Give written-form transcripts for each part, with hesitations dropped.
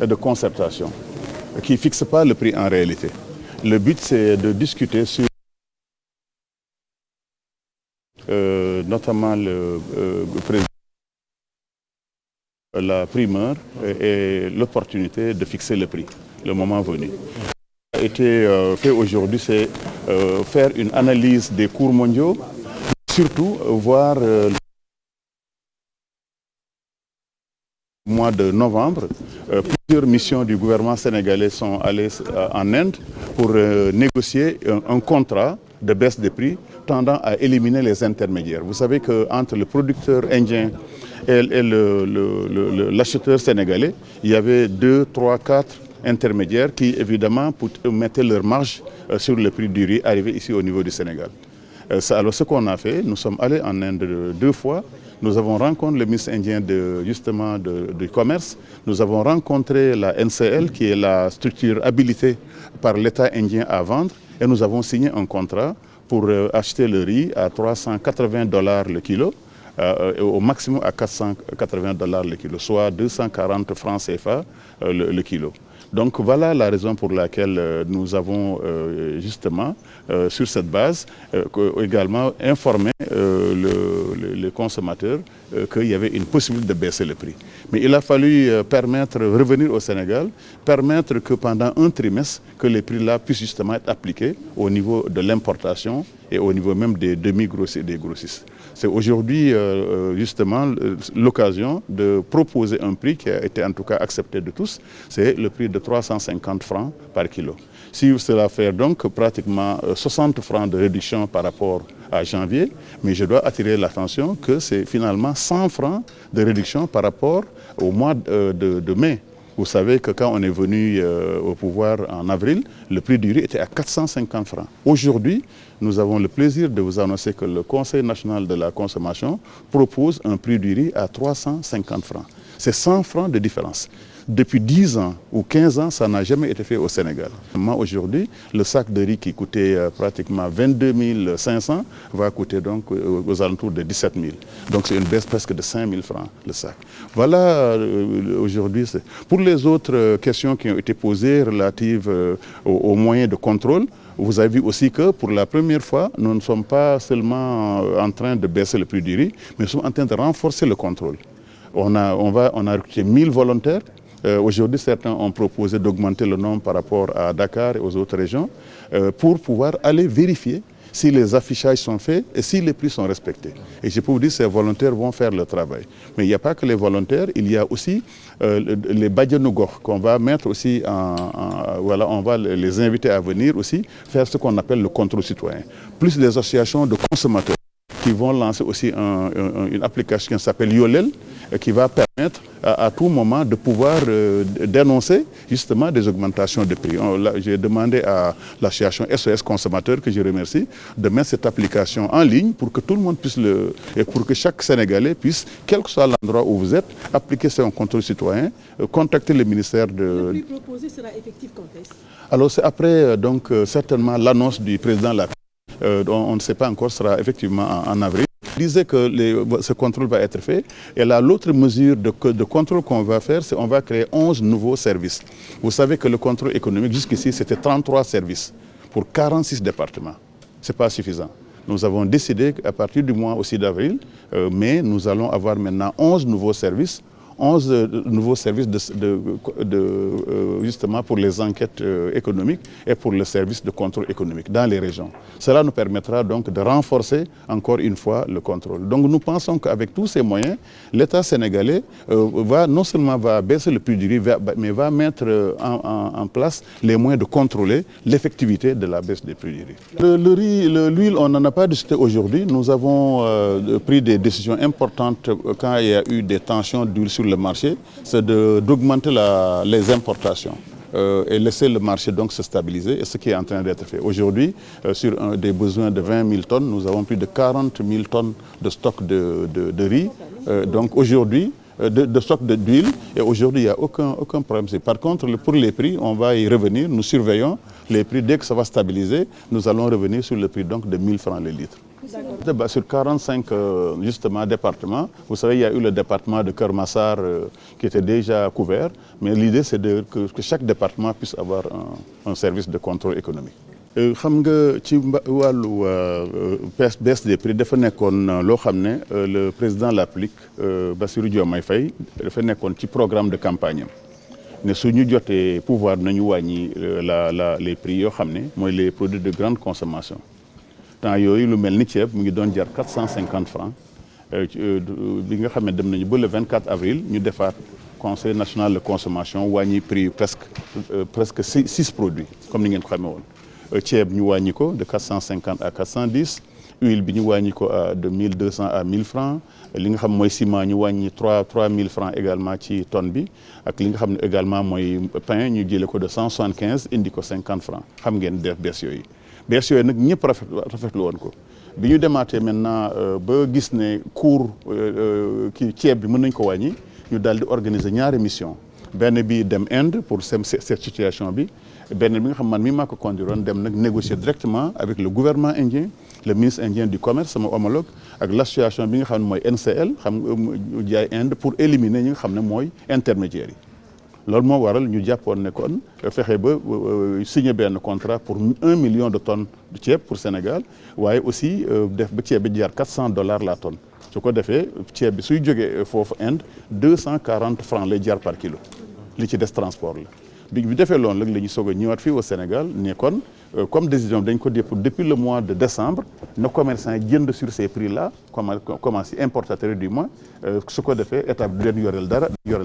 et de concertation qui ne fixe pas le prix en réalité. Le but, c'est de discuter sur notamment le président, la primeur et l'opportunité de fixer le prix, le moment venu. Ce qui a été fait aujourd'hui, c'est faire une analyse des cours mondiaux, surtout voir le mois de novembre. Plusieurs missions du gouvernement sénégalais sont allées en Inde pour négocier un contrat de baisse des prix tendant à éliminer les intermédiaires. Vous savez qu'entre le producteur indien et l'acheteur sénégalais, il y avait 2, 3, 4 intermédiaires qui évidemment mettaient leur marge sur le prix du riz arrivé ici au niveau du Sénégal. Alors ce qu'on a fait, nous sommes allés en Inde 2 fois. Nous avons rencontré le ministre indien du commerce. Nous avons rencontré la NCL, qui est la structure habilitée par l'État indien à vendre. Et nous avons signé un contrat pour acheter le riz à $380 le kilo, au maximum à $480 le kilo, soit 240 francs CFA le kilo. Donc voilà la raison pour laquelle nous avons justement, sur cette base, également informé les consommateurs qu'il y avait une possibilité de baisser le prix. Mais il a fallu revenir au Sénégal, permettre que pendant un trimestre, que les prix-là puissent justement être appliqués au niveau de l'importation et au niveau même des demi-grossistes et des grossistes. C'est aujourd'hui justement l'occasion de proposer un prix qui a été en tout cas accepté de tous, c'est le prix de 350 francs par kilo. Si cela fait donc pratiquement 60 francs de réduction par rapport à janvier, mais je dois attirer l'attention que c'est finalement 100 francs de réduction par rapport au mois de mai. Vous savez que quand on est venu au pouvoir en avril, le prix du riz était à 450 francs. Aujourd'hui, nous avons le plaisir de vous annoncer que le Conseil national de la consommation propose un prix du riz à 350 francs. C'est 100 francs de différence. Depuis 10 ans ou 15 ans, ça n'a jamais été fait au Sénégal. Aujourd'hui, le sac de riz qui coûtait pratiquement 22 500 va coûter donc aux alentours de 17 000. Donc c'est une baisse presque de 5 000 francs le sac. Voilà aujourd'hui. Pour les autres questions qui ont été posées relatives aux moyens de contrôle, vous avez vu aussi que pour la première fois, nous ne sommes pas seulement en train de baisser le prix du riz, mais nous sommes en train de renforcer le contrôle. On a recruté 1000 volontaires. Aujourd'hui, certains ont proposé d'augmenter le nombre par rapport à Dakar et aux autres régions pour pouvoir aller vérifier si les affichages sont faits et si les prix sont respectés. Et je peux vous dire que ces volontaires vont faire le travail. Mais il n'y a pas que les volontaires, il y a aussi les Badianougor qu'on va mettre aussi voilà, on va les inviter à venir aussi faire ce qu'on appelle le contrôle citoyen. Plus des associations de consommateurs qui vont lancer aussi une application qui s'appelle Yolel, qui va permettre à tout moment de pouvoir dénoncer justement des augmentations de prix. J'ai demandé à l'association SOS Consommateurs, que je remercie, de mettre cette application en ligne pour que tout le monde puisse et pour que chaque Sénégalais puisse, quel que soit l'endroit où vous êtes, appliquer son contrôle citoyen, contacter le ministère de... Le prix proposé sera effectif quand est-ce? Alors c'est après donc certainement l'annonce du président Lacq. On ne sait pas encore, sera effectivement en avril. Il disait que ce contrôle va être fait. Et là, l'autre mesure de contrôle qu'on va faire, c'est qu'on va créer 11 nouveaux services. Vous savez que le contrôle économique, jusqu'ici, c'était 33 services pour 46 départements. Ce n'est pas suffisant. Nous avons décidé qu'à partir du mois aussi d'avril, mai, nous allons avoir maintenant 11 nouveaux services. 11 nouveaux services justement pour les enquêtes économiques et pour le service de contrôle économique dans les régions. Cela nous permettra donc de renforcer encore une fois le contrôle. Donc nous pensons qu'avec tous ces moyens, l'État sénégalais non seulement va baisser le prix du riz, mais va mettre en place les moyens de contrôler l'effectivité de la baisse des prix du riz. L'huile, on n'en a pas discuté aujourd'hui. Nous avons pris des décisions importantes quand il y a eu des tensions d'huile sur le marché, c'est d'augmenter les importations et laisser le marché donc se stabiliser, et ce qui est en train d'être fait. Aujourd'hui, sur des besoins de 20 000 tonnes, nous avons plus de 40 000 tonnes de stock de riz. Donc aujourd'hui, de stock d'huile, et aujourd'hui il n'y a aucun problème. Par contre, pour les prix, on va y revenir, nous surveillons les prix. Dès que ça va stabiliser, nous allons revenir sur le prix donc de 1000 francs le litre. Sur 45 justement départements, vous savez, il y a eu le département de Keur Massar qui était déjà couvert, mais l'idée c'est que chaque département puisse avoir un service de contrôle économique. xam nga ci wàllu baisse des prix dafa nekkoon loo xam ne le président de la République Bassirou Diomaye Faye dafa nekkoon ci programme de campagne am ne su ñu jotee pouvoir nañu wàññi les prix yoo xam ne mooy les produits de grande consommation. temps yooyu lu mel ni ceeb mu ngi doon jar 450 francs bi nga xam ne dem nañu ba le 24 avril ñu defaat conseil national de consommation wàññi prix presque 6 produits comme ni ngeen ko xamee woon. ceeb ñu wàññi ko de 450 à 410 huile bi ñu wàññi ko de 1200 à 1000 francs li nga xam mooy ciment ñu wàññi 3000 francs également ci tonne bi ak li nga xam ne également mooy pain ñu jëlee ko de 175 indi ko 50 francs xam ngeen def baisse yooyu nag ñëpp rafetlu woon ko bi ñu demaatee maintenant ba gis ne cours kii ceeb bi mën nañ ko wàññi ñu daal di organiser ñaari mission benn bi dem Inde pour cette situation bi benn bi nga xam man mii maa ko conduiroon dem nag négocier directement avec le gouvernement indien le ministre indien du commerce sama homologue ak l'association bi nga xam ne mooy NCL xam nga jaay Inde pour éliminer ñi nga xam ne mooy intermédiaires yi loolu moo waral ñu jàppoon ne kon fexe ba signer benn contrat pour 1 million de tonnes de ceeb pour Sénégal waaye aussi def ba ceeb bi jar $400 la tonne su ko defee ceeb bi suy jógee foofu Inde 240 francs lay jar par kilo li ci des transport la bi defee loolu nag la ñu soog a ñëwaat fii au Sénégal ne kon comme décision dañ ko def depuis le mois de décembre nos commerçants yi jënd sur ces prix là commencé importateurs du mois su ko defee état bi du leen yoreel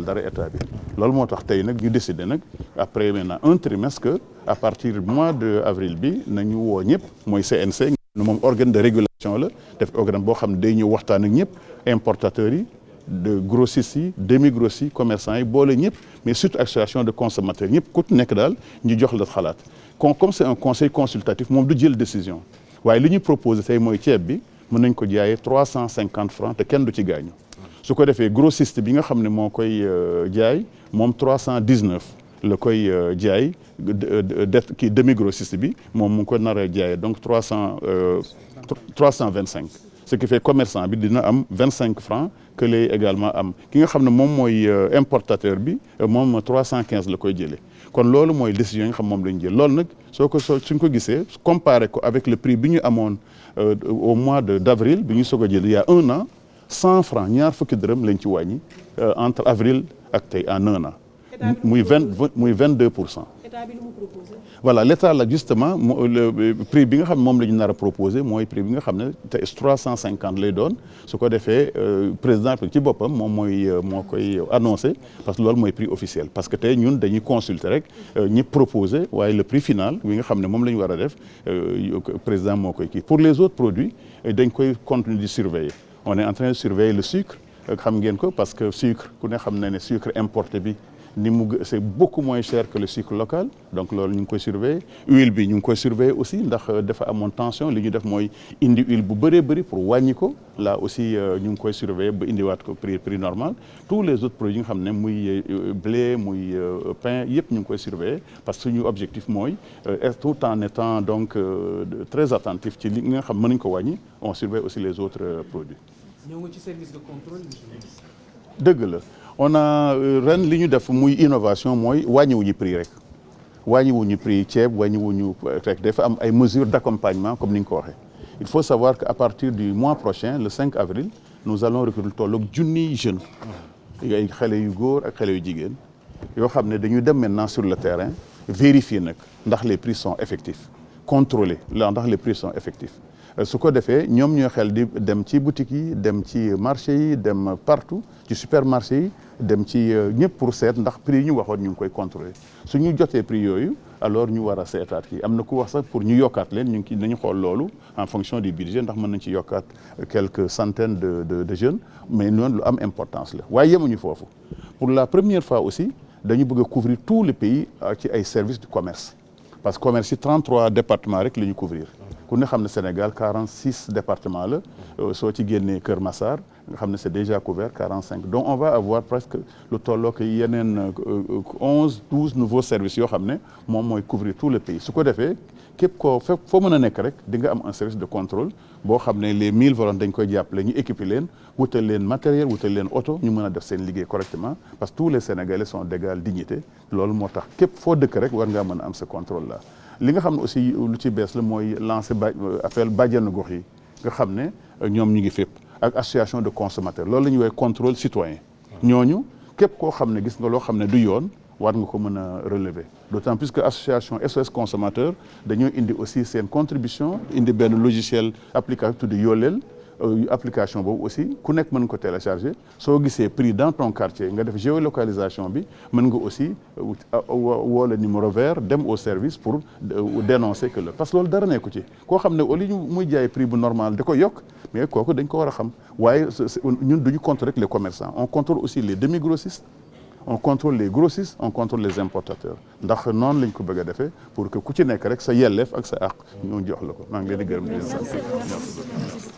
dara état bi loolu moo tax tey nag ñu décidé nag après maintenant un trimestre que à partir du mois de avril bi nañu woo ñëpp mooy CNC moom organe de régulation la def organe boo xam ne day ñëw waxtaan ak ñëpp importateurs yi de grossistes yi demi-grossistes yi commerçants yi boole ñëpp mais surtout association de consommateurs ñëpp ku nekk daal ñu jox la xalaat comme c'est un conseil consultatif moom du jël décision waaye li ñu proposé tey mooy ceeb bi mën nañ ko jaayee 350 francs te kenn du ci gaañu su ko defee grossiste bi nga xam ne moo koy jaay moom 319 la koy jaay kii demi-grossiste bi moom mu ngi ko nar a jaayee donc 325 ce qui fait commerçant bi dina am 25 francs que lay également am ki nga xam ne moom mooy importateur bi moom 315 la koy jëlee kon loolu mooy décision yi nga xam moom la ñu jël loolu nag suñ ko gisee comparé ko avec le prix bi ñu amoon au mois d'avril bi ñu soog a jël il y a 1 an 100 francs ñaar fukki dërëm lañ ci wàññi entre avril ak tey en 1 an muy 22%. État bi lu mu proposé. Voilà l'état là justement le prix bi nga xam ne moom la ñu nar a proposé mooy prix bi nga xam ne te 350 lay doon su ko defee président ci boppam moom moo koy annoncé parce que loolu mooy prix officiel parce que tey ñun dañuy consulter rek ñi proposé waaye le prix final bi nga xam ne moom la ñu war a def président moo koy kii pour les autres produits dañ koy continuer di surveiller on est en train de surveiller le sucre xam ngeen ko parce que sucre ku ne xam na ne sucre importé bi c'est beaucoup moins cher que le sucre local donc loolu ñu ngi koy surveiller huile bi ñu ngi koy surveiller aussi ndax dafa amoon tension li ñu def mooy indi huile bu bëree bëri pour wàññi ko là aussi ñu ngi koy surveiller ba indiwaat ko prix normal tous les autres produits yi nga xam ne muy blé muy pain yëpp ñu ngi koy surveiller parce que suñu objectif mooy tout en étant donc très attentif ci li nga xam mën nañu ko wàññi on surveille aussi les autres produits. ñëw nga ci service de contrôle monsieur le ministre. dëgg la on a ren li ñu def muy innovation mooy wàññiwuñu prix rek wàññiwuñu prix ceeb wàññiwuñu rek dafa am ay mesures d'accompagnement comme ni nga ko waxee il faut savoir que à partir du mois prochain le 5 avril nous allons recruter tolloog junniy jeunes ay xale yu góor ak xale yu jigéen yoo xam ne dañuy dem maintenant sur le terrain vérifier nag ndax les prix sont effectifs contrôler ndax les prix sont effectifs su ko defee ñoom ñoo xel di dem ci boutique yi dem ci marché yi dem partout ci supermarché yi dem ci ñëpp pour seet ndax prix yi ñu waxoon ñu ngi koy contrôler su ñu jotee prix yooyu alors ñu war a seetaat kii am na ku wax sax pour ñu yokkaat leen ñu ngi nañu xool loolu en fonction du budget ndax mën nañ ci yokkaat quelques centaines de jeunes mais noonu lu am importance la waaye yemuñu foofu pour la première fois aussi dañu bëgg a couvrir tout le pays ci ay services du commerce parce que commerce yi 33 départements rek la ñu couvrir ku ne xam ne Sénégal 46 départements la soo ci génnee Kër Massar nga xam ne c'est déjà couvert 45 donc on va avoir presque lu tollook yeneen 11-12 nouveaux services yoo xam ne moom mooy couvrir tout le pays su ko defee képp koo foo mën a nekk rek di nga am un service de contrôle boo xam ne les 1000 volontaires dañ koy jàppale ñu équiper leen wutal leen matériel wutal leen oto ñu mën a def seen liggéey correctement parce que tous les Sénégalais sont d'égale dignité loolu moo tax képp foo dëkk rek war ngaa mën a am ce contrôle là. li nga xam ne aussi lu ci bees la mooy lancer appel bàjjenu gox yi nga xam ne ñoom ñu ngi fépp ak association de consommateurs loolu la ñuy woowee contrôle citoyen ñooñu képp koo xam ne gis nga loo xam ne du yoon war nga ko mën a relever d'autant plus que association SOS consommateur dañoo indi aussi seen contribution indi benn logiciel applicatif tudd Yolel application boobu aussi ku nekk mën nga ko télécharger soo gisee prix dans ton quartier nga def géolocalisation bi mën nga aussi woo le numéro vert dem au service pour dénoncer que parce que loolu dara nekku ci koo xam ne au lieu muy jaay prix bu normal da ko yokk mais kooku dañ ko war a xam waaye ñun duñu contrôler rek les commerçants on contrôle aussi les demi-grossistes on contrôle les grossistes on contrôle les importateurs ndax noonu lañ ko bëgg a defee pour que ku ci nekk rek sa yelleef ak sa àq ñu jox la ko maa ngi leen di gërëm di leen sant